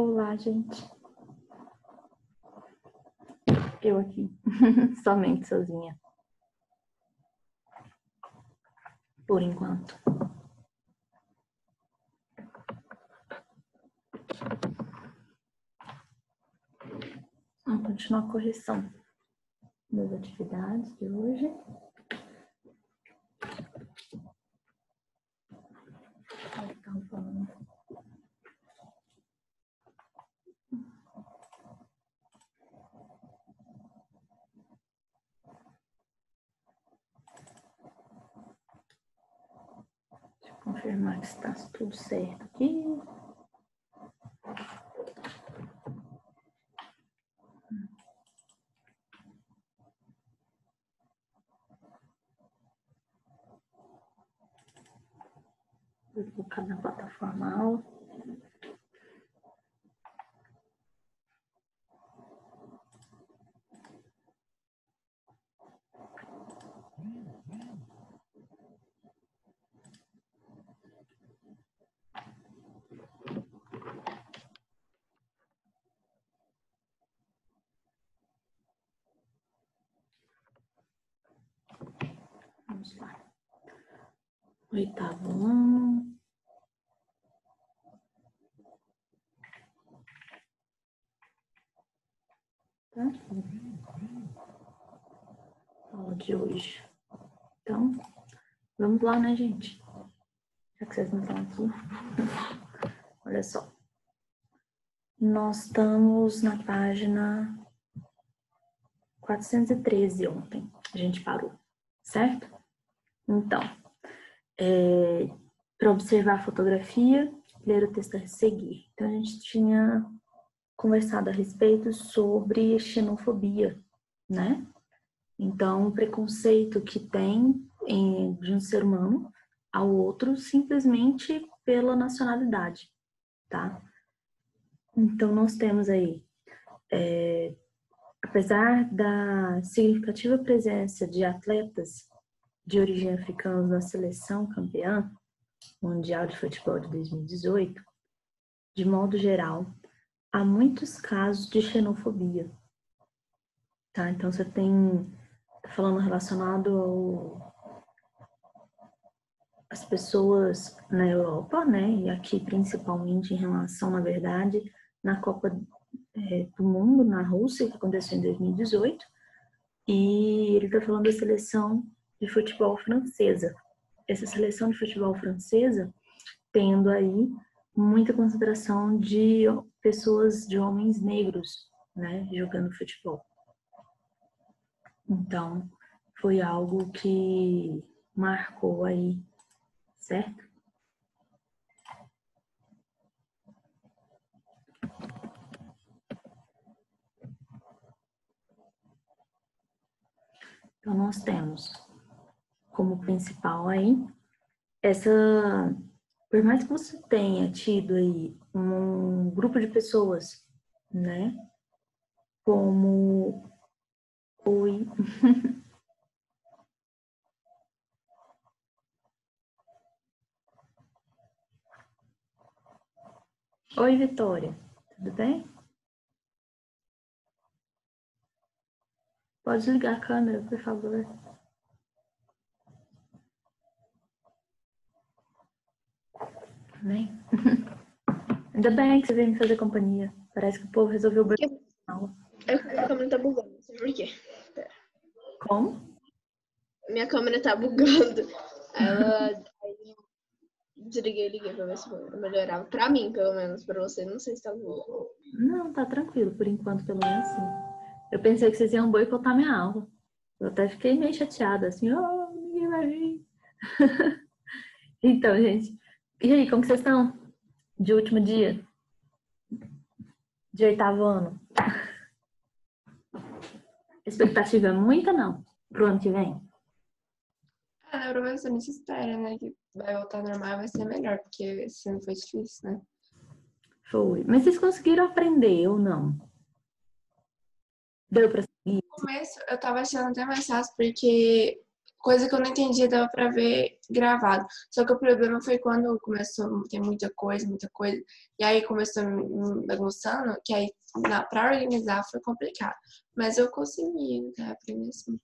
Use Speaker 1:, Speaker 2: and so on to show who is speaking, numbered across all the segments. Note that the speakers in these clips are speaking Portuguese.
Speaker 1: Olá, gente. Eu aqui, somente sozinha. Por enquanto. Vamos continuar a correção das atividades de hoje. Deixa eu confirmar que está tudo certo aqui. Vou colocar na plataforma aula. Vamos lá. Oitavo ano. Tá? Aula de hoje. Então, vamos lá, né, gente? Já que vocês não estão aqui. Olha só. Nós estamos na página 413 ontem. A gente parou, certo? Então, para observar a fotografia, ler o texto a seguir. Então, a gente tinha conversado a respeito sobre xenofobia, né? Então, o preconceito que tem de um ser humano ao outro simplesmente pela nacionalidade, tá? Então, nós temos aí, apesar da significativa presença de atletas de origem africana na seleção campeã mundial de futebol de 2018, de modo geral, há muitos casos de xenofobia, tá? Então, você tem, falando relacionado às pessoas na Europa, né? E aqui principalmente em relação, na verdade, na Copa do Mundo, na Rússia, que aconteceu em 2018, e ele está falando da seleção de futebol francesa. Essa seleção de futebol francesa tendo aí muita concentração de pessoas, de homens negros, né, jogando futebol. Então, foi algo que marcou aí, certo? Então, nós temos como principal aí por mais que você tenha tido aí um grupo de pessoas, né, como Oi. Oi, Vitória. Tudo bem? Pode ligar a câmera, por favor. Bem? Ainda bem que você veio me fazer companhia. Parece que o povo resolveu o
Speaker 2: A câmera tá bugando, não sei por quê. Pera.
Speaker 1: Como?
Speaker 2: Minha câmera tá bugando. Aí desliguei e liguei pra ver se melhorava. Pra mim, pelo menos. Pra você, não sei se tá bugando.
Speaker 1: Não, tá tranquilo, por enquanto, pelo menos sim. Eu pensei que vocês iam boicotar minha aula. Eu até fiquei meio chateada, assim, ninguém vai vir. Então, gente, e aí, como que vocês estão? De último dia? De oitavo ano? A expectativa é muita, não? Pro ano que vem?
Speaker 3: Na Eurovisão a gente espera, né? Que vai voltar normal, vai ser melhor, porque esse ano foi difícil, né?
Speaker 1: Foi. Mas vocês conseguiram aprender ou não? Deu pra seguir?
Speaker 3: No começo eu tava achando até mais fácil, porque coisa que eu não entendia dava pra ver gravado. Só que o problema foi quando começou a ter muita coisa, e aí começou me bagunçando, que aí pra organizar foi complicado. Mas eu consegui, né, aprender assim.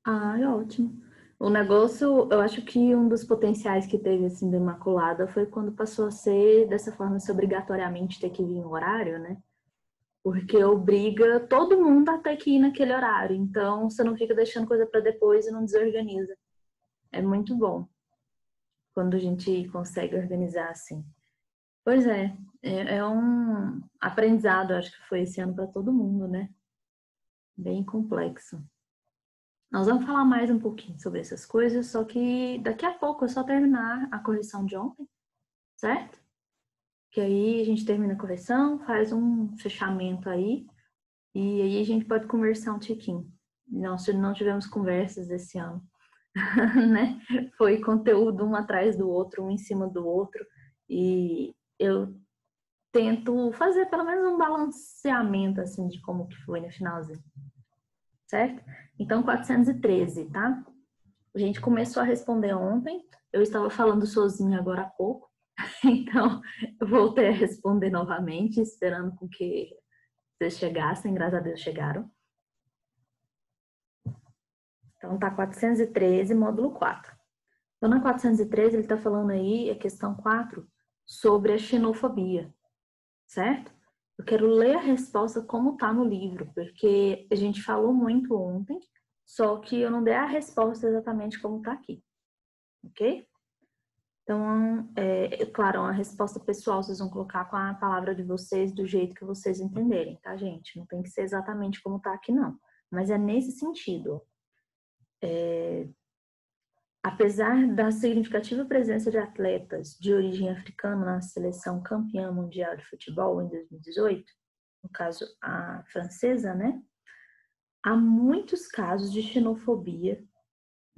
Speaker 1: Ah, é ótimo. O negócio, eu acho que um dos potenciais que teve, assim, do Imaculada foi quando passou a ser dessa forma, se obrigatoriamente ter que vir no horário, né? Porque obriga todo mundo a ter que ir naquele horário. Então, você não fica deixando coisa para depois e não desorganiza. É muito bom quando a gente consegue organizar assim. Pois é um aprendizado, acho que foi esse ano para todo mundo, né? Bem complexo. Nós vamos falar mais um pouquinho sobre essas coisas, só que daqui a pouco é só terminar a correção de ontem, certo? Que aí a gente termina a correção, faz um fechamento aí, e aí a gente pode conversar um tiquinho. Não tivemos conversas esse ano, né? Foi conteúdo um atrás do outro, um em cima do outro, e eu tento fazer pelo menos um balanceamento, assim, de como que foi no finalzinho, certo? Então, 413, tá? A gente começou a responder ontem, eu estava falando sozinha agora há pouco, então eu voltei a responder novamente, esperando com que vocês chegassem, graças a Deus chegaram. Então tá 413, módulo 4. Então na 413 ele está falando aí, a questão 4, sobre a xenofobia, certo? Eu quero ler a resposta como está no livro, porque a gente falou muito ontem, só que eu não dei a resposta exatamente como está aqui, ok? Então, claro, a resposta pessoal vocês vão colocar com a palavra de vocês, do jeito que vocês entenderem, tá, gente? Não tem que ser exatamente como está aqui, não. Mas é nesse sentido. Apesar da significativa presença de atletas de origem africana na seleção campeã mundial de futebol em 2018, no caso a francesa, né? Há muitos casos de xenofobia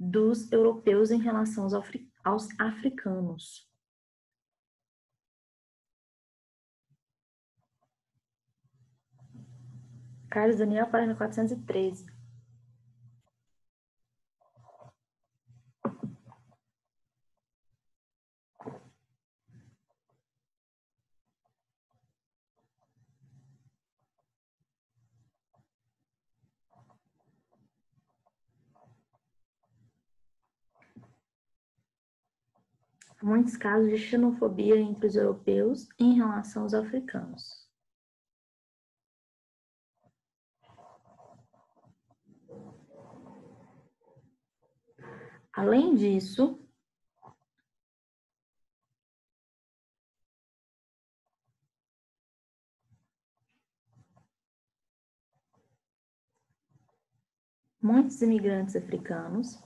Speaker 1: dos europeus em relação aos africanos. Carlos Daniel, página 413. Muitos casos de xenofobia entre os europeus em relação aos africanos. Além disso, muitos imigrantes africanos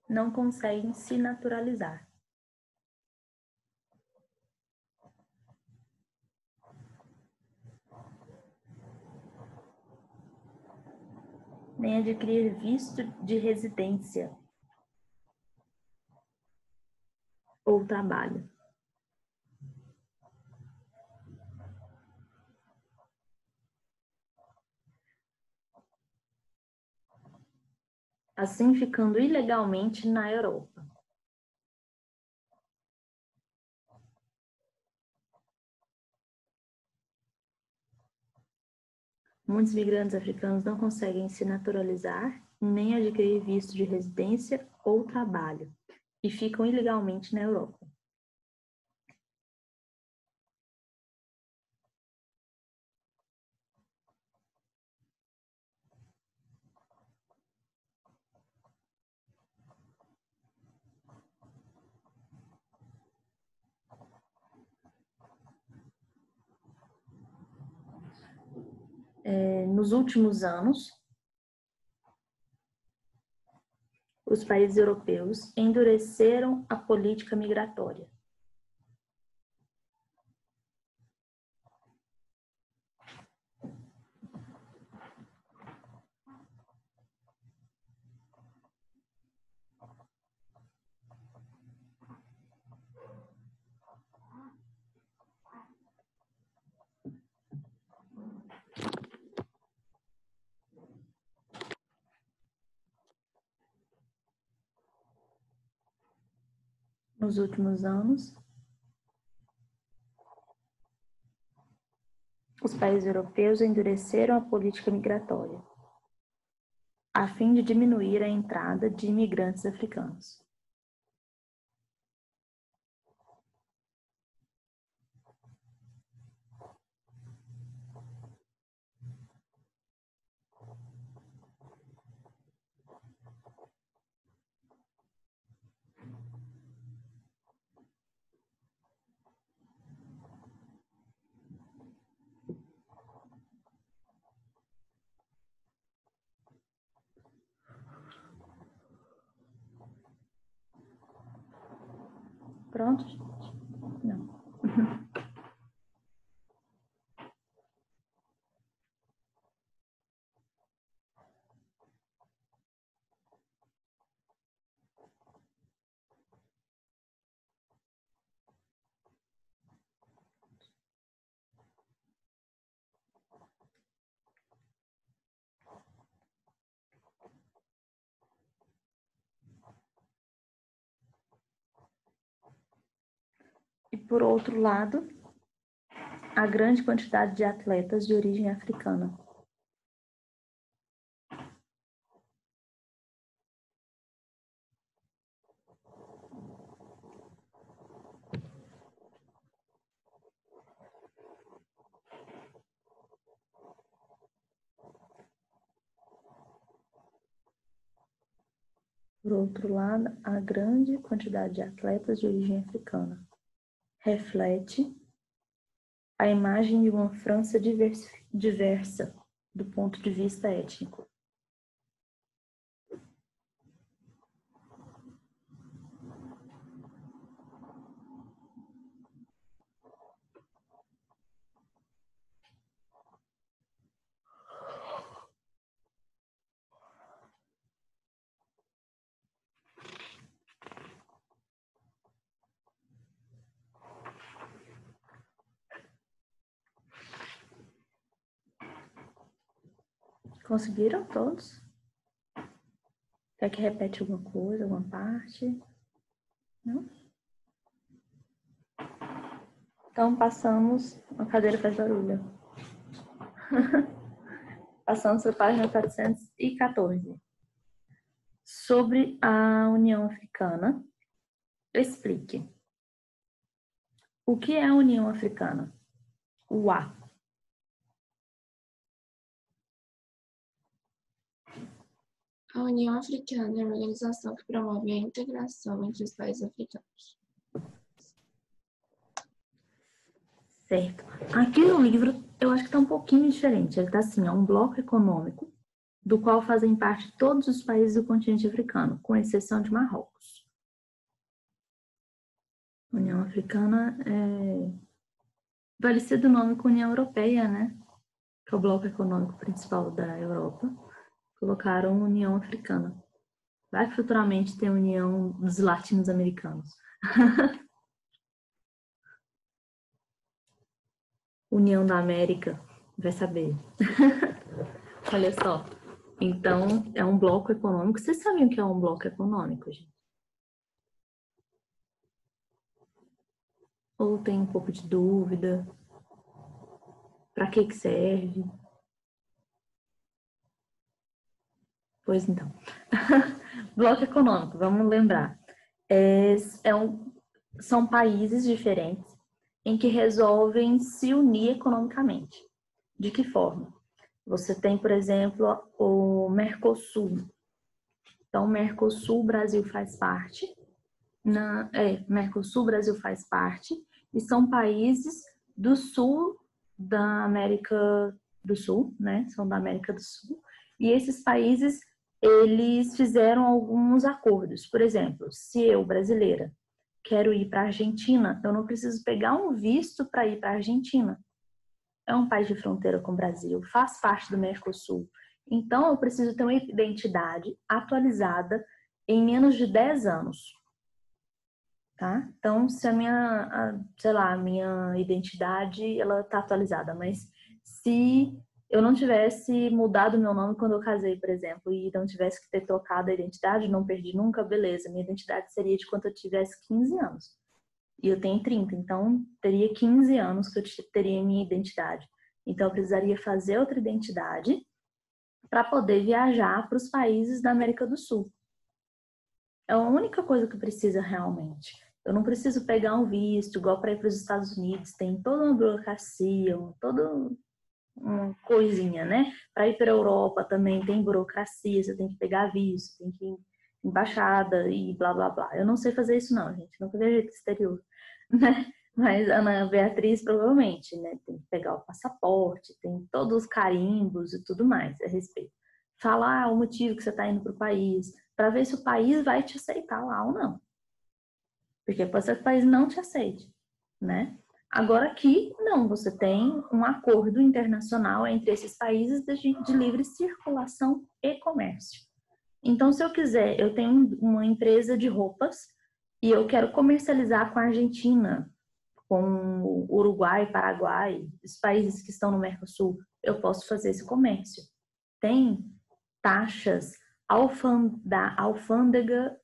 Speaker 1: não conseguem se naturalizar. Nem adquirir visto de residência ou trabalho. Assim ficando ilegalmente na Europa. Muitos migrantes africanos não conseguem se naturalizar, nem adquirir visto de residência ou trabalho, e ficam ilegalmente na Europa. Nos últimos anos, os países europeus endureceram a política migratória. nos últimos anos, os países europeus endureceram a política migratória, a fim de diminuir a entrada de imigrantes africanos. Pronto, gente? Não. E por outro lado, a grande quantidade de atletas de origem africana. Por outro lado, a grande quantidade de atletas de origem africana reflete a imagem de uma França diversa do ponto de vista étnico. Conseguiram todos? Quer que repete alguma coisa, alguma parte? Não? Então, passamos... A cadeira faz barulho. Passamos para a página 414. Sobre a União Africana, explique. O que é a União Africana? O A.
Speaker 3: A União Africana é uma organização que promove a integração entre os países africanos.
Speaker 1: Certo. Aqui no livro, eu acho que está um pouquinho diferente. Ele está assim, é um bloco econômico do qual fazem parte todos os países do continente africano, com exceção de Marrocos. União Africana vai ser do nome com União Europeia, né? Que é o bloco econômico principal da Europa. Colocaram União Africana. Vai futuramente ter União dos Latino-Americanos. União da América, vai saber. Olha só. Então, é um bloco econômico. Vocês sabem o que é um bloco econômico, gente? Ou tem um pouco de dúvida? Para que serve? Pois então. Bloco econômico, vamos lembrar. São países diferentes em que resolvem se unir economicamente. De que forma? Você tem, por exemplo, o Mercosul. Então, o Mercosul, o Brasil faz parte. Mercosul, o Brasil faz parte. E são países do sul da América do Sul, né? São da América do Sul. E esses países, eles fizeram alguns acordos. Por exemplo, se eu, brasileira, quero ir para a Argentina, eu não preciso pegar um visto para ir para a Argentina. É um país de fronteira com o Brasil, faz parte do Mercosul. Então, eu preciso ter uma identidade atualizada em menos de 10 anos. Tá? Então, se a minha identidade, ela está atualizada, mas se eu não tivesse mudado meu nome quando eu casei, por exemplo, e não tivesse que ter trocado a identidade, não perdi nunca, beleza. Minha identidade seria de quando eu tivesse 15 anos. E eu tenho 30, então teria 15 anos que eu teria minha identidade. Então eu precisaria fazer outra identidade para poder viajar para os países da América do Sul. É a única coisa que precisa realmente. Eu não preciso pegar um visto, igual para ir para os Estados Unidos, tem toda uma burocracia, toda uma coisinha, né? Para ir para a Europa também tem burocracia, você tem que pegar visto, tem que ir em embaixada e blá blá blá. Eu não sei fazer isso não, gente, nunca viajei para o exterior, né? Mas a Ana Beatriz provavelmente, né? Tem que pegar o passaporte, tem todos os carimbos e tudo mais a respeito. Falar o motivo que você está indo para o país, para ver se o país vai te aceitar lá ou não. Porque pode ser que o país não te aceite, né? Agora aqui, não, você tem um acordo internacional entre esses países de livre circulação e comércio. Então, se eu quiser, eu tenho uma empresa de roupas e eu quero comercializar com a Argentina, com o Uruguai, Paraguai, os países que estão no Mercosul, eu posso fazer esse comércio. Tem taxas da alfândega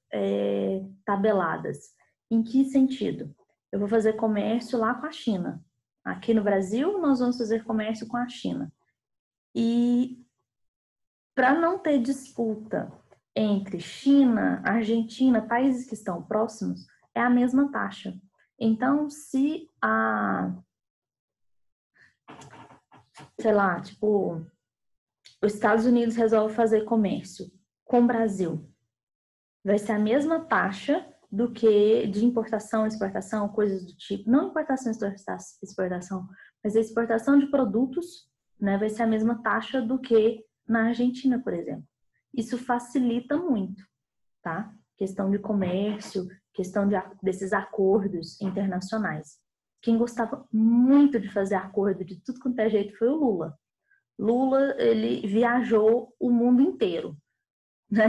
Speaker 1: tabeladas. Em que sentido? Eu vou fazer comércio lá com a China. Aqui no Brasil, nós vamos fazer comércio com a China. E para não ter disputa entre China, Argentina, países que estão próximos, é a mesma taxa. Então, se sei lá, tipo, os Estados Unidos resolve fazer comércio com o Brasil, vai ser a mesma taxa do que de importação, exportação, coisas do tipo. Não importação, exportação, mas a exportação de produtos, né, vai ser a mesma taxa do que na Argentina, por exemplo. Isso facilita muito, tá? Questão de comércio, questão desses acordos internacionais. Quem gostava muito de fazer acordo de tudo quanto é jeito foi o Lula. Lula, ele viajou o mundo inteiro, né?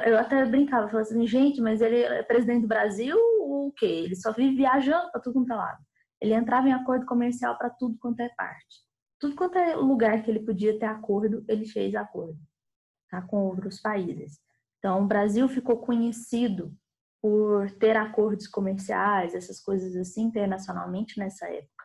Speaker 1: Eu até brincava, falava assim, gente, mas ele é presidente do Brasil ou o quê? Ele só vive viajando para tudo quanto é lado. Ele entrava em acordo comercial para tudo quanto é parte. Tudo quanto é lugar que ele podia ter acordo, ele fez acordo, tá? Com outros países. Então, o Brasil ficou conhecido por ter acordos comerciais, essas coisas assim, internacionalmente nessa época.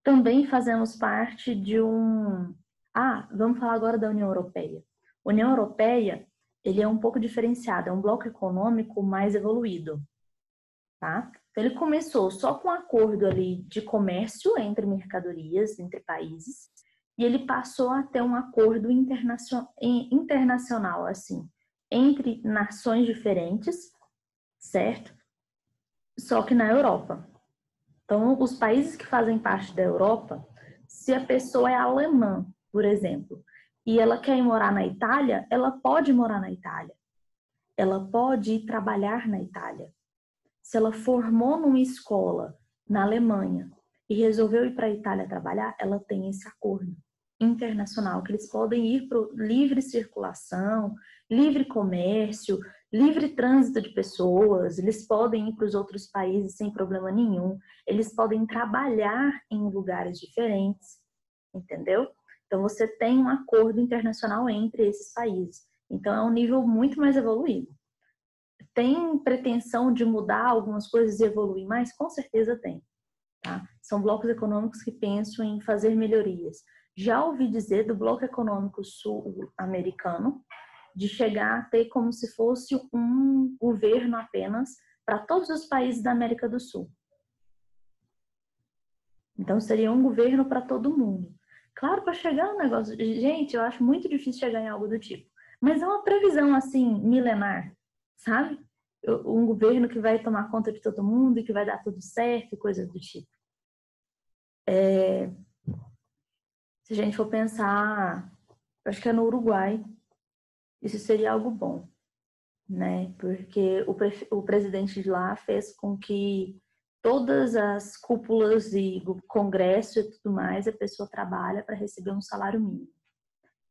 Speaker 1: Também fazemos parte de vamos falar agora da União Europeia. A União Europeia, ele é um pouco diferenciado, é um bloco econômico mais evoluído, tá? Então, ele começou só com um acordo ali de comércio entre mercadorias, entre países, e ele passou a ter um acordo internacional, assim, entre nações diferentes, certo? Só que na Europa. Então, os países que fazem parte da Europa, se a pessoa é alemã, por exemplo, e ela quer ir morar na Itália, ela pode morar na Itália. Ela pode ir trabalhar na Itália. Se ela formou numa escola na Alemanha e resolveu ir para a Itália trabalhar, ela tem esse acordo internacional, que eles podem ir para livre circulação, livre comércio, livre trânsito de pessoas, eles podem ir para os outros países sem problema nenhum, eles podem trabalhar em lugares diferentes, entendeu? Então, você tem um acordo internacional entre esses países. Então, é um nível muito mais evoluído. Tem pretensão de mudar algumas coisas e evoluir mais? Com certeza tem. Tá? São blocos econômicos que pensam em fazer melhorias. Já ouvi dizer do bloco econômico sul-americano de chegar a ter como se fosse um governo apenas para todos os países da América do Sul. Então, seria um governo para todo mundo. Claro, para chegar um negócio... Gente, eu acho muito difícil chegar em algo do tipo. Mas é uma previsão, assim, milenar, sabe? Um governo que vai tomar conta de todo mundo e que vai dar tudo certo e coisas do tipo. Se a gente for pensar, acho que é no Uruguai, isso seria algo bom, né? Porque o presidente de lá fez com que todas as cúpulas e congresso e tudo mais, a pessoa trabalha para receber um salário mínimo.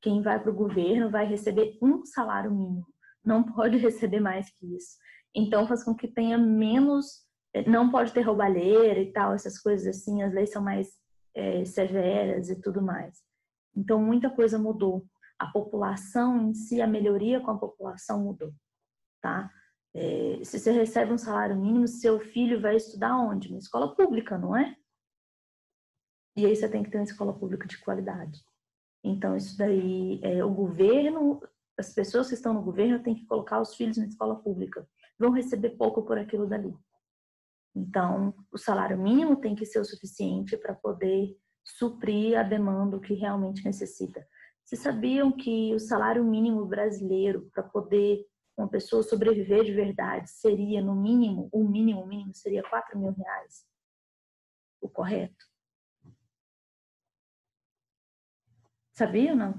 Speaker 1: Quem vai para o governo vai receber um salário mínimo, não pode receber mais que isso. Então faz com que tenha menos, não pode ter roubalheira e tal, essas coisas assim, as leis são mais severas e tudo mais. Então, muita coisa mudou. A população em si, a melhoria com a população mudou, tá? Se você recebe um salário mínimo, seu filho vai estudar onde? Na escola pública, não é? E aí você tem que ter uma escola pública de qualidade. Então, isso daí, o governo, as pessoas que estão no governo têm que colocar os filhos na escola pública. Vão receber pouco por aquilo dali. Então, o salário mínimo tem que ser o suficiente para poder suprir a demanda que realmente necessita. Vocês sabiam que o salário mínimo brasileiro, para poder uma pessoa sobreviver de verdade, seria no mínimo, o mínimo seria R$4.000? O correto? Sabia ou não?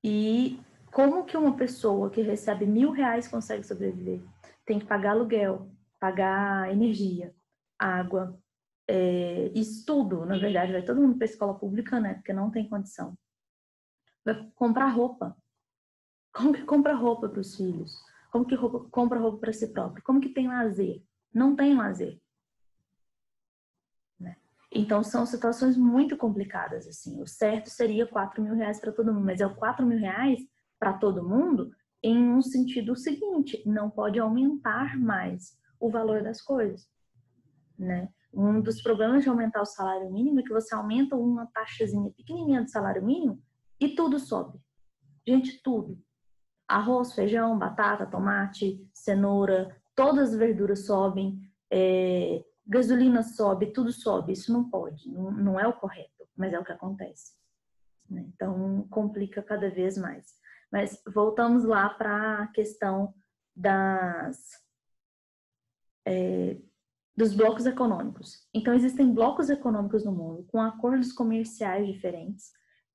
Speaker 1: E como que uma pessoa que recebe R$1.000 consegue sobreviver? Tem que pagar aluguel, pagar energia, água, isso tudo, na verdade, vai todo mundo para a escola pública, né? Porque não tem condição. Vai comprar roupa. Como que compra roupa para os filhos? Como que compra roupa para si próprio? Como que tem lazer? Não tem lazer. Né? Então, são situações muito complicadas, assim. O certo seria R$4.000 para todo mundo, mas é o R$4.000 para todo mundo em um sentido seguinte, não pode aumentar mais o valor das coisas, né? Um dos problemas de aumentar o salário mínimo é que você aumenta uma taxazinha pequenininha do salário mínimo e tudo sobe. Gente, tudo. Arroz, feijão, batata, tomate, cenoura, todas as verduras sobem, gasolina sobe, tudo sobe. Isso não pode, não é o correto, mas é o que acontece. Então, complica cada vez mais. Mas voltamos lá para a questão dos blocos econômicos. Então, existem blocos econômicos no mundo com acordos comerciais diferentes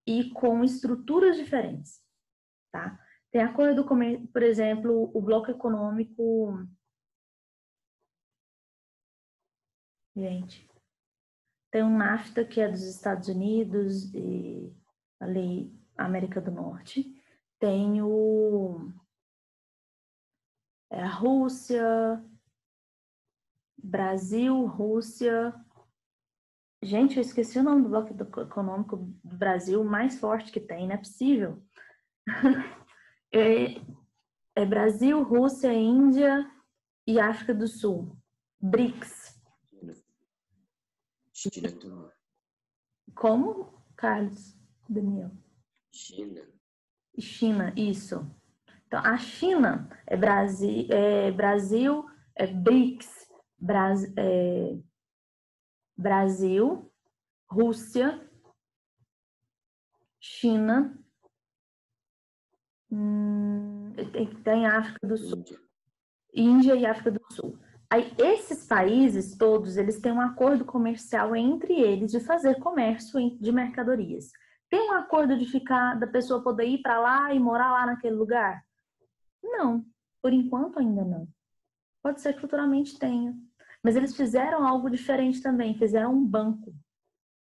Speaker 1: e com estruturas diferentes, tá? Tem acordo, por exemplo, o bloco econômico... Gente, tem o NAFTA, que é dos Estados Unidos e ali América do Norte. Tem a Rússia, Brasil, Rússia. Gente, eu esqueci o nome do bloco econômico do Brasil, o mais forte que tem, não é possível. É Brasil, Rússia, Índia e África do Sul. BRICS.
Speaker 4: China também.
Speaker 1: Como, Carlos? Daniel? China, isso. Então, a China é Brasil, BRICS, Brasil, Rússia, China, tem África do Sul, Índia e África do Sul. Aí, esses países todos, eles têm um acordo comercial entre eles de fazer comércio de mercadorias. Tem um acordo da pessoa poder ir para lá e morar lá naquele lugar? Não, por enquanto ainda não. Pode ser que futuramente tenha. Mas eles fizeram algo diferente também, fizeram um banco.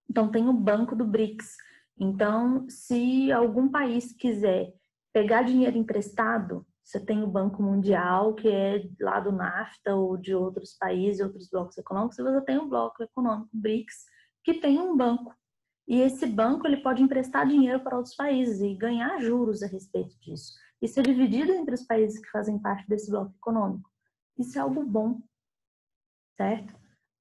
Speaker 1: Então, tem o banco do BRICS. Então, se algum país quiser pegar dinheiro emprestado, você tem o Banco Mundial, que é lá do NAFTA ou de outros países, outros blocos econômicos, e você tem o bloco econômico BRICS, que tem um banco. E esse banco ele pode emprestar dinheiro para outros países e ganhar juros a respeito disso. Isso é dividido entre os países que fazem parte desse bloco econômico. Isso é algo bom, certo?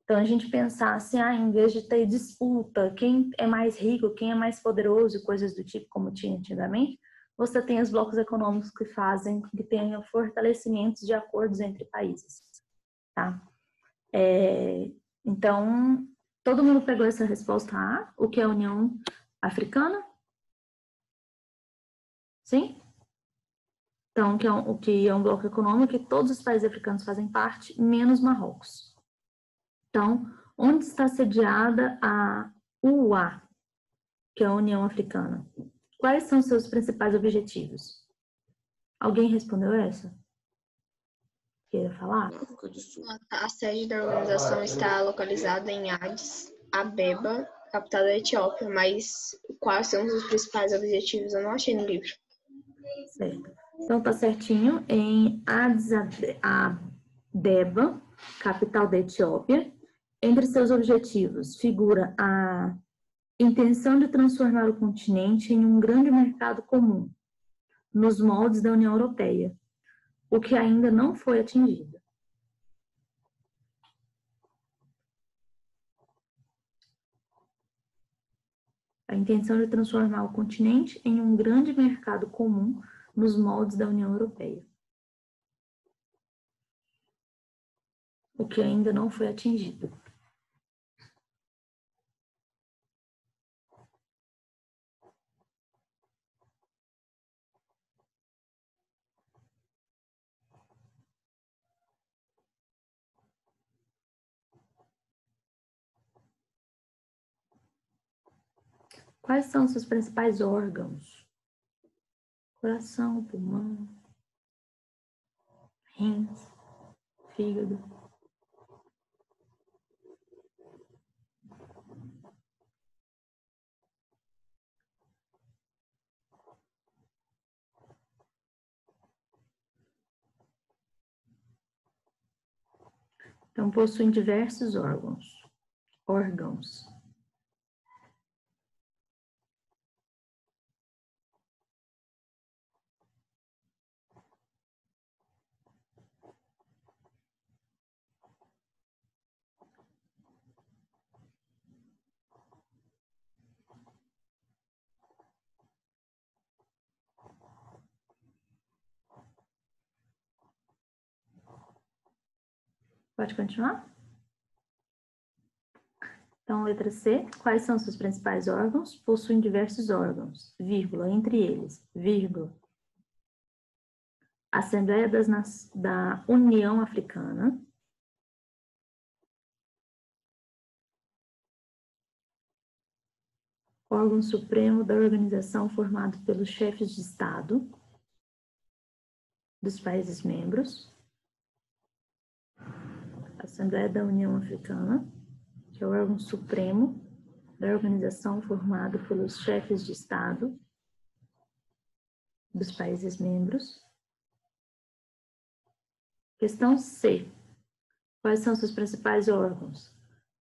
Speaker 1: Então, a gente pensar assim, em vez de ter disputa, quem é mais rico, quem é mais poderoso, coisas do tipo como tinha antigamente, você tem os blocos econômicos que tenham fortalecimentos de acordos entre países, tá? Então, todo mundo pegou essa resposta A, o que é a União Africana? Sim? Então, o que é um bloco econômico que todos os países africanos fazem parte, menos Marrocos. Então, onde está sediada a UA, que é a União Africana? Quais são seus principais objetivos? Alguém respondeu essa? Queira falar?
Speaker 4: África do Sul.
Speaker 2: A sede da organização está localizada em Addis Abeba, capital da Etiópia, mas quais são os principais objetivos? Eu não achei no livro.
Speaker 1: Certo. Então, tá certinho. Em Addis Abeba, capital da Etiópia. Entre seus objetivos figura a intenção de transformar o continente em um grande mercado comum, nos moldes da União Europeia, o que ainda não foi atingido. A intenção de transformar o continente em um grande mercado comum nos moldes da União Europeia, o que ainda não foi atingido. Quais são seus principais órgãos? Coração, pulmão, rins, fígado. Então, possuem diversos órgãos. Pode continuar? Então, letra C. Quais são seus principais órgãos? Possuem diversos órgãos, vírgula, entre eles, vírgula. Assembleia da União Africana. Órgão supremo da organização formado pelos chefes de Estado dos países membros. Assembleia da União Africana, que é o órgão supremo da organização formado pelos chefes de Estado dos países membros. Questão C. Quais são seus principais órgãos?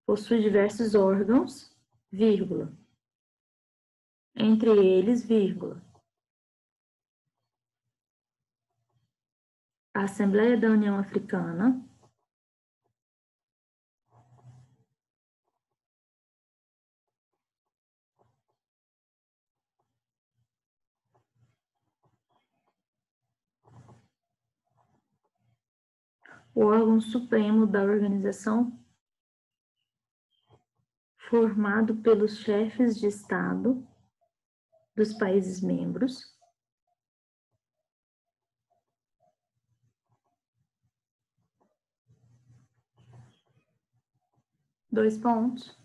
Speaker 1: Possui diversos órgãos, vírgula. Entre eles, vírgula. A Assembleia da União Africana. O órgão supremo da organização formado pelos chefes de Estado dos países membros. Dois pontos.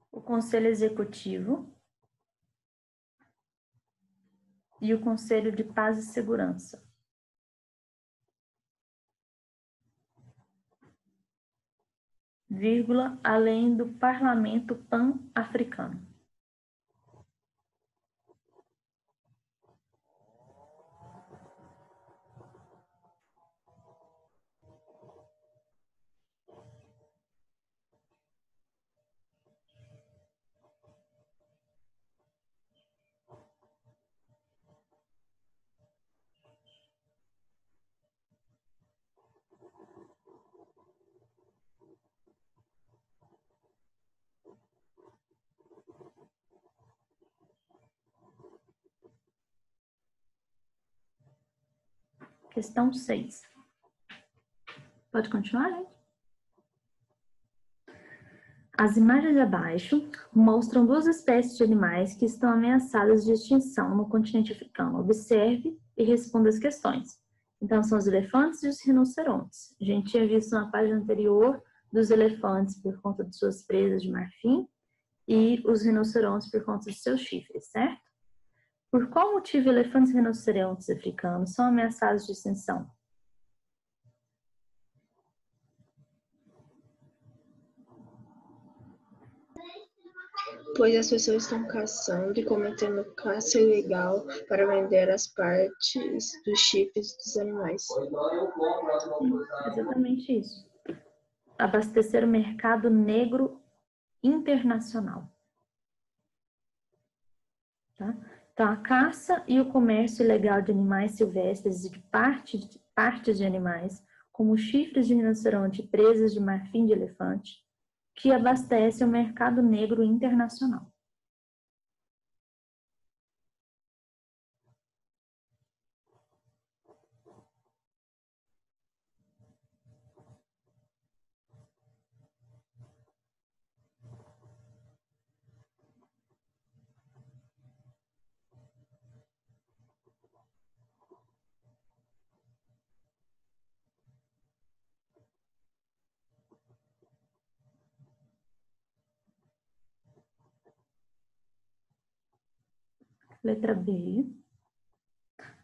Speaker 1: O Conselho Executivo e o Conselho de Paz e Segurança. Vírgula, além do Parlamento Pan-Africano. Questão 6. Pode continuar, gente? As imagens abaixo mostram duas espécies de animais que estão ameaçadas de extinção no continente africano. Observe e responda as questões. Então, são os elefantes e os rinocerontes. A gente tinha visto na página anterior dos elefantes por conta de suas presas de marfim e os rinocerontes por conta de seus chifres, certo? Por qual motivo elefantes e rinocerontes africanos são ameaçados de extinção?
Speaker 2: pois as pessoas estão caçando e cometendo caça ilegal para vender as partes dos chifres dos animais.
Speaker 1: Exatamente isso. Abastecer o mercado negro internacional. Tá? Então, a caça e o comércio ilegal de animais silvestres e de partes de animais, como chifres de rinoceronte e presas de marfim de elefante, que abastecem o mercado negro internacional. Letra B.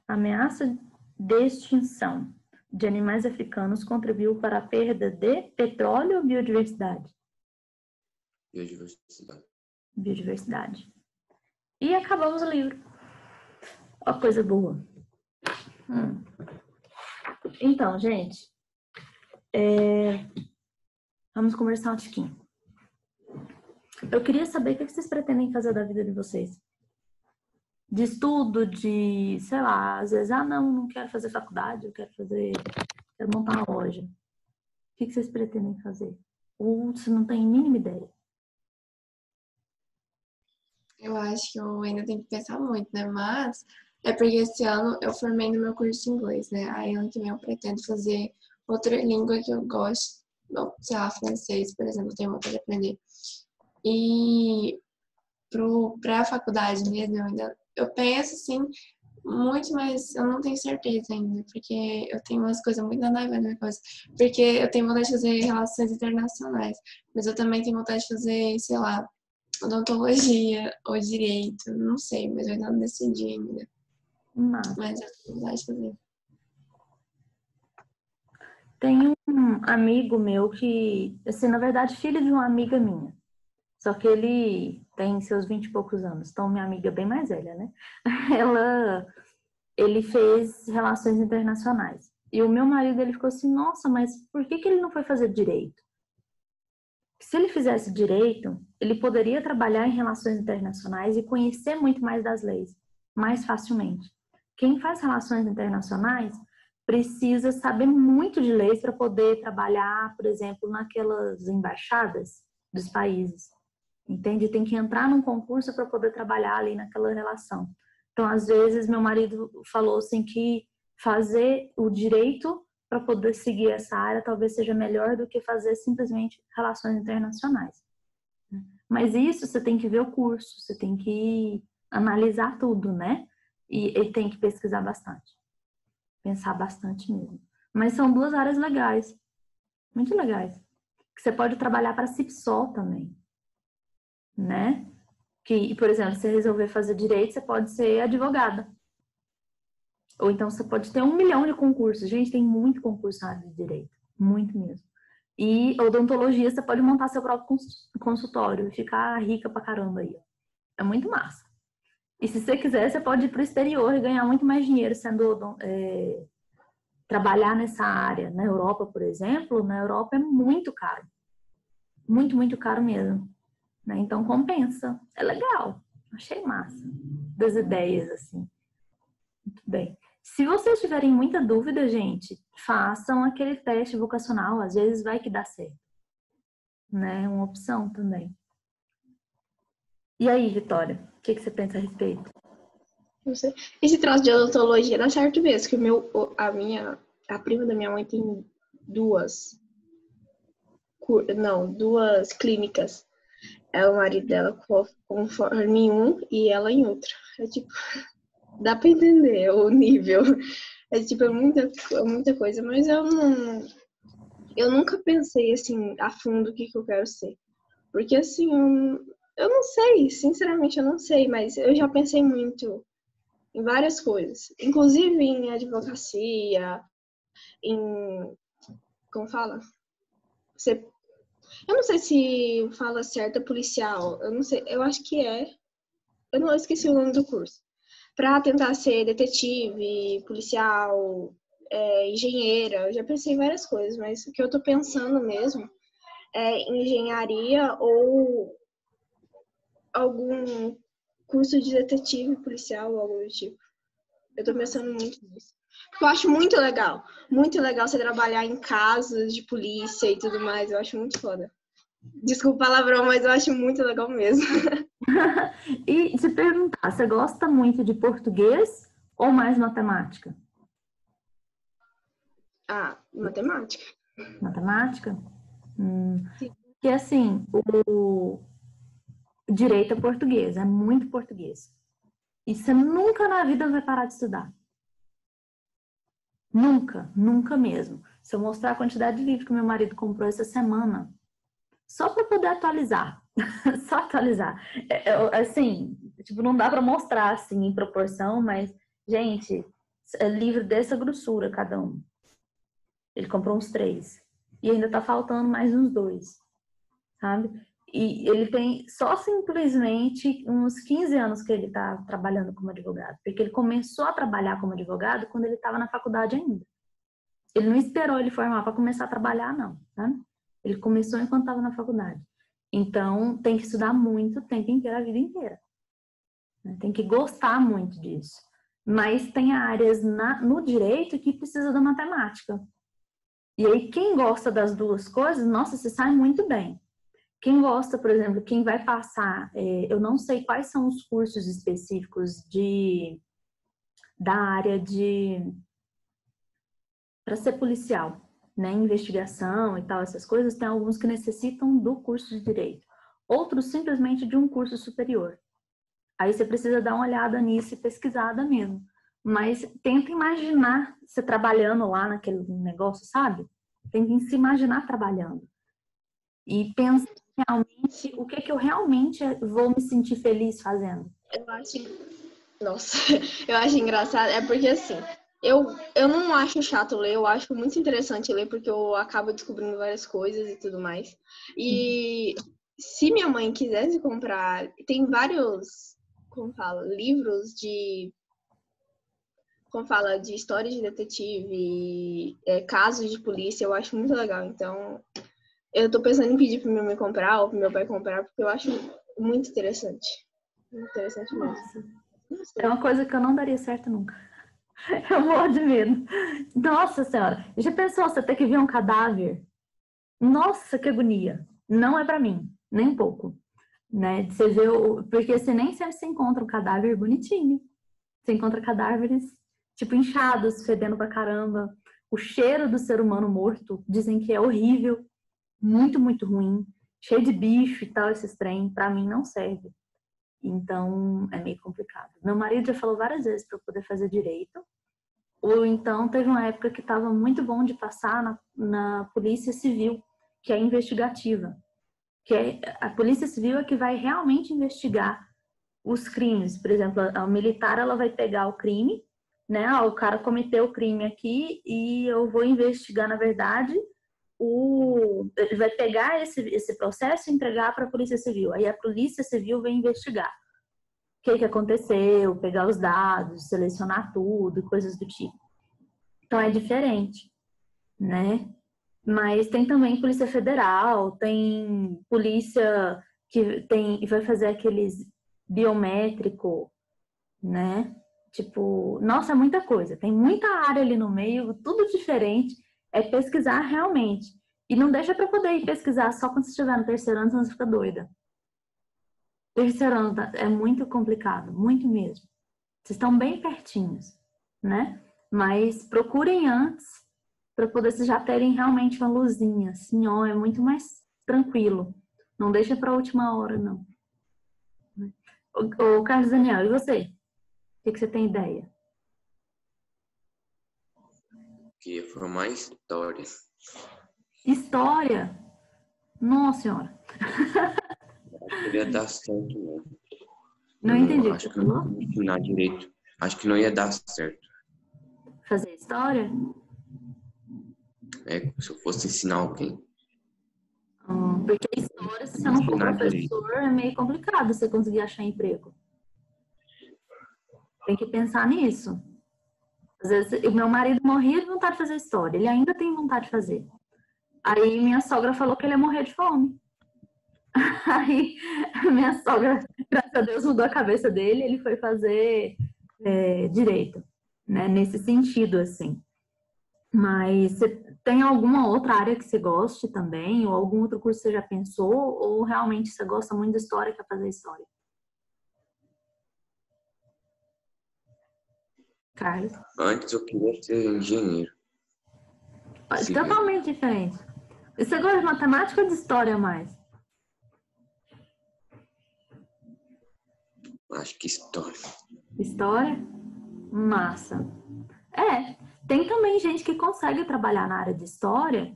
Speaker 1: Ameaça de extinção de animais africanos contribuiu para a perda de petróleo ou biodiversidade?
Speaker 4: Biodiversidade.
Speaker 1: Biodiversidade. E acabamos o livro. Ó, coisa boa. Então, gente, vamos conversar um tiquinho. Eu queria saber o que vocês pretendem fazer da vida de vocês. De estudo, de, sei lá, às vezes, não quero fazer faculdade, quero montar uma loja. O que vocês pretendem fazer? Ou se não tem a mínima ideia?
Speaker 3: Eu acho que eu ainda tenho que pensar muito, né? Mas é porque esse ano eu formei no meu curso de inglês, né? Aí ano que vem eu pretendo fazer outra língua que eu gosto. Bom, sei lá, francês, por exemplo, eu tenho vontade de aprender. E pra a faculdade mesmo, eu penso assim, muito, mas eu não tenho certeza ainda, porque eu tenho umas coisas muito nada a ver na minha coisa. Porque eu tenho vontade de fazer relações internacionais, mas eu também tenho vontade de fazer, sei lá, odontologia ou direito, não sei, mas eu ainda não decidi ainda. Mas eu tenho vontade de fazer.
Speaker 1: Tem um amigo meu que, assim, na verdade, filho de uma amiga minha. Só que ele tem seus 20 e poucos anos. Então, minha amiga é bem mais velha, né? Ele fez relações internacionais. E o meu marido, ele ficou assim, nossa, mas por que ele não foi fazer direito? Se ele fizesse direito, ele poderia trabalhar em relações internacionais e conhecer muito mais das leis, mais facilmente. Quem faz relações internacionais precisa saber muito de leis para poder trabalhar, por exemplo, naquelas embaixadas dos países. Entende? Tem que entrar num concurso para poder trabalhar ali naquela relação. Então, às vezes, meu marido falou assim que fazer o direito para poder seguir essa área talvez seja melhor do que fazer simplesmente relações internacionais. Mas isso você tem que ver o curso, você tem que analisar tudo, né? E tem que pesquisar bastante. Pensar bastante mesmo. Mas são duas áreas legais, muito legais. Que você pode trabalhar para a CIPSOL também, né? Que, por exemplo, se você resolver fazer direito, você pode ser advogada. Ou então você pode ter 1 milhão de concursos. Gente, tem muito concurso na área de direito. Muito mesmo. E odontologia, você pode montar seu próprio consultório e ficar rica pra caramba aí. É muito massa. E se você quiser, você pode ir pro exterior e ganhar muito mais dinheiro sendo trabalhar nessa área. Na Europa, por exemplo, na Europa é muito caro. Muito, muito caro mesmo. Né? Então compensa. É legal. Achei massa. Das ideias, assim. Muito bem. Se vocês tiverem muita dúvida, gente, façam aquele teste vocacional. Às vezes vai que dá certo. Né? Uma opção também. E aí, Vitória? O que você pensa a respeito?
Speaker 2: Não sei. Esse troço de odontologia dá certo mesmo, que a prima da minha mãe tem duas clínicas. É o marido dela conforme em um e ela em outro. É tipo, dá pra entender o nível. É tipo, é muita coisa, mas eu nunca pensei assim, a fundo o que eu quero ser. Porque assim, eu não sei, sinceramente eu não sei, mas eu já pensei muito em várias coisas. Inclusive em advocacia, como fala? Eu não sei se fala certo policial. Eu não sei. Eu acho que é. Eu não esqueci o nome do curso. Para tentar ser detetive, policial, engenheira. Eu já pensei em várias coisas, mas o que eu tô pensando mesmo é engenharia ou algum curso de detetive policial ou algo do tipo. Eu tô pensando muito nisso. Porque eu acho muito legal. Muito legal você trabalhar em casos de polícia e tudo mais. Eu acho muito foda. Desculpa o palavrão, mas eu acho muito legal mesmo.
Speaker 1: E se perguntar, você gosta muito de português ou mais matemática?
Speaker 2: Ah, matemática.
Speaker 1: Matemática?
Speaker 2: Sim.
Speaker 1: Que assim, o direito é português, é muito português. E você nunca na vida vai parar de estudar. Nunca, nunca mesmo. Se eu mostrar a quantidade de livros que meu marido comprou essa semana, só para poder atualizar. Só atualizar. Assim, tipo, não dá para mostrar assim em proporção, mas, gente, é livro dessa grossura cada um. Ele comprou uns 3. E ainda tá faltando mais uns 2, sabe? E ele tem só simplesmente uns 15 anos que ele tá trabalhando como advogado. Porque ele começou a trabalhar como advogado quando ele estava na faculdade ainda. Ele não esperou ele formar para começar a trabalhar, não, tá? Ele começou enquanto estava na faculdade. Então, tem que estudar muito o tempo inteiro, a vida inteira. Tem que gostar muito disso. Mas tem áreas no direito que precisa da matemática. E aí, quem gosta das duas coisas, nossa, você sai muito bem. Quem gosta, por exemplo, quem vai passar, eu não sei quais são os cursos específicos da área para ser policial, né, investigação e tal, essas coisas, tem alguns que necessitam do curso de direito, outros simplesmente de um curso superior. Aí você precisa dar uma olhada nisso e pesquisada mesmo. Mas tenta imaginar você trabalhando lá naquele negócio, sabe? Tenta se imaginar trabalhando. E pensa realmente o que eu realmente vou me sentir feliz fazendo.
Speaker 2: Eu acho. Nossa, eu acho engraçado. É porque assim, eu não acho chato ler, eu acho muito interessante ler, porque eu acabo descobrindo várias coisas e tudo mais. E se minha mãe quisesse comprar, tem vários, como fala, livros de. Como fala, de histórias de detetive, casos de polícia, eu acho muito legal. Então, eu tô pensando em pedir pra minha mãe comprar ou pro meu pai comprar, porque eu acho muito interessante. Muito interessante mesmo.
Speaker 1: É uma coisa que eu não daria certo nunca. Eu morro de medo. Nossa Senhora, já pensou você ter que ver um cadáver? Nossa, que agonia. Não é pra mim, nem um pouco. Né? Você vê porque você nem sempre se encontra um cadáver bonitinho. Você encontra cadáveres, tipo, inchados, fedendo pra caramba. O cheiro do ser humano morto, dizem que é horrível, muito, muito ruim. Cheio de bicho e tal, esses trem, pra mim não serve. Então, é meio complicado. Meu marido já falou várias vezes para eu poder fazer direito. Ou então, teve uma época que estava muito bom de passar na Polícia Civil, que é investigativa. A Polícia Civil é que vai realmente investigar os crimes. Por exemplo, a militar ela vai pegar o crime, né? O cara cometeu o crime aqui e eu vou investigar, na verdade, ele vai pegar esse processo e entregar para a Polícia Civil. Aí a Polícia Civil vai investigar o que aconteceu, pegar os dados, selecionar tudo, coisas do tipo. Então é diferente, né? Mas tem também Polícia Federal, tem polícia que vai fazer aqueles biométrico, né? Tipo, nossa, é muita coisa. Tem muita área ali no meio, tudo diferente. É pesquisar realmente. E não deixa para poder ir pesquisar só quando você estiver no terceiro ano, senão você fica doida. Terceiro ano é muito complicado, muito mesmo. Vocês estão bem pertinhos, né? Mas procurem antes para poder vocês já terem realmente uma luzinha, assim, ó, é muito mais tranquilo. Não deixa para a última hora, não. Ô, Carlos Daniel, e você? O que você tem ideia?
Speaker 4: Que formar história.
Speaker 1: História? Nossa senhora.
Speaker 4: Não ia dar certo, não.
Speaker 1: Não entendi o que
Speaker 4: Acho
Speaker 1: você
Speaker 4: que não
Speaker 1: falou.
Speaker 4: ia ensinar direito. Acho que não ia dar certo.
Speaker 1: Fazer história?
Speaker 4: Se eu fosse ensinar alguém.
Speaker 1: Porque a história, se você não for
Speaker 4: Ensinar
Speaker 1: professor, é meio complicado você conseguir achar emprego. Tem que pensar nisso. Às vezes, o meu marido morria de vontade de fazer história. Ele ainda tem vontade de fazer. Aí minha sogra falou que ele ia morrer de fome. Aí minha sogra, graças a Deus, mudou a cabeça dele. Ele foi fazer direito, né? Nesse sentido, assim. Mas você tem alguma outra área que você goste também? Ou algum outro curso que você já pensou? Ou realmente você gosta muito de história e quer fazer história? Carlos?
Speaker 4: Antes eu queria ser engenheiro. Civil.
Speaker 1: Totalmente diferente. E você gosta de matemática ou de história mais?
Speaker 4: Acho que história.
Speaker 1: História? Massa. Tem também gente que consegue trabalhar na área de história,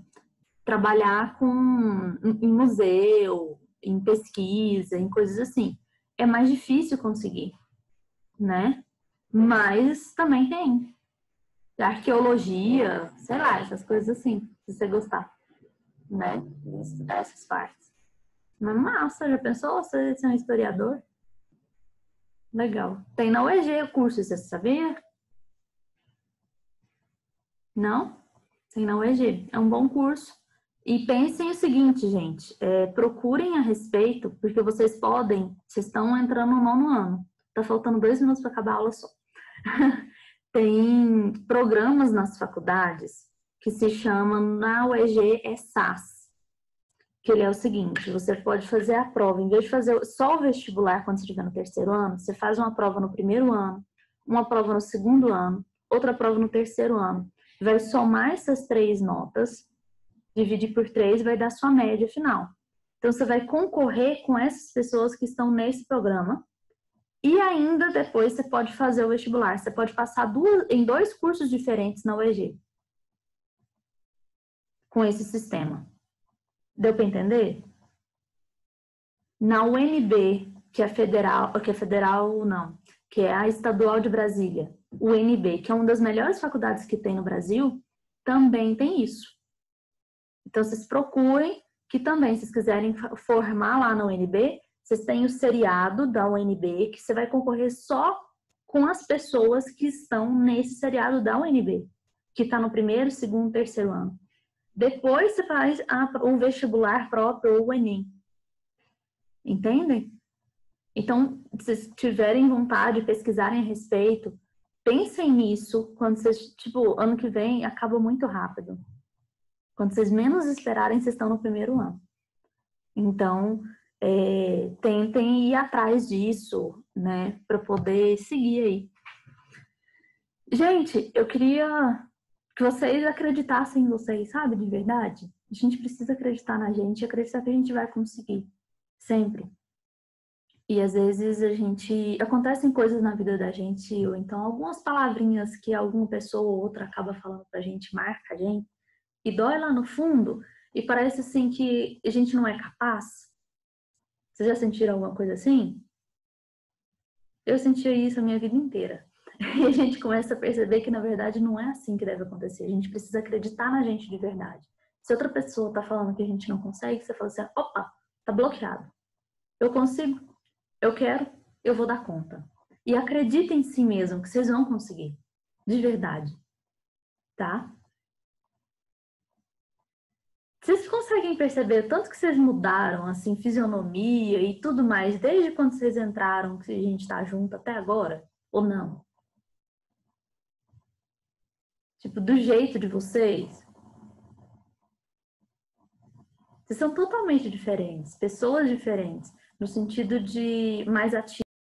Speaker 1: trabalhar em museu, em pesquisa, em coisas assim. É mais difícil conseguir, né? Mas também tem. Arqueologia, sei lá, essas coisas assim, se você gostar, né? Essas partes. Mas massa, já pensou você ser um historiador? Legal. Tem na UEG o curso, você sabia? Não? Tem na UEG. É um bom curso. E pensem o seguinte, gente. Procurem a respeito, porque vocês estão entrando no 9º ano. Tá faltando 2 minutos para acabar a aula só. Tem programas nas faculdades que se chamam, na UEG, SAS. Que ele é o seguinte, você pode fazer a prova, em vez de fazer só o vestibular quando você estiver no 3º ano, você faz uma prova no 1º ano, uma prova no 2º ano, outra prova no 3º ano. Vai somar essas 3 notas, dividir por 3, vai dar sua média final. Então, você vai concorrer com essas pessoas que estão nesse programa. E ainda depois você pode fazer o vestibular. Você pode passar em 2 cursos diferentes na UEG. Com esse sistema. Deu para entender? Na UNB, que é a Estadual de Brasília, UNB, que é uma das melhores faculdades que tem no Brasil, também tem isso. Então, vocês procurem, que também, se vocês quiserem formar lá na UNB, vocês têm o seriado da UNB, que você vai concorrer só com as pessoas que estão nesse seriado da UNB, que está no 1º, 2º, 3º ano. Depois você faz o vestibular próprio, ou o Enem. Entendem? Então, se vocês tiverem vontade de pesquisarem a respeito, pensem nisso quando vocês, ano que vem acaba muito rápido. Quando vocês menos esperarem, vocês estão no 1º ano. Então, tentem ir atrás disso, né, para poder seguir aí. Gente, eu queria que vocês acreditassem em vocês, sabe, de verdade. A gente precisa acreditar na gente, acreditar que a gente vai conseguir. Sempre. E às vezes acontecem coisas na vida da gente, ou então algumas palavrinhas que alguma pessoa ou outra acaba falando pra gente, marca a gente, e dói lá no fundo, e parece assim que a gente não é capaz. Vocês já sentiram alguma coisa assim? Eu senti isso a minha vida inteira. E a gente começa a perceber que, na verdade, não é assim que deve acontecer. A gente precisa acreditar na gente de verdade. Se outra pessoa tá falando que a gente não consegue, você fala assim, opa, tá bloqueado. Eu consigo, eu quero, eu vou dar conta. E acredita em si mesmo que vocês vão conseguir. De verdade. Tá? Vocês conseguem perceber tanto que vocês mudaram, assim, fisionomia e tudo mais, desde quando vocês entraram, que a gente tá junto até agora? Ou não? Do jeito de vocês? Vocês são totalmente diferentes, pessoas diferentes, no sentido de mais ativas.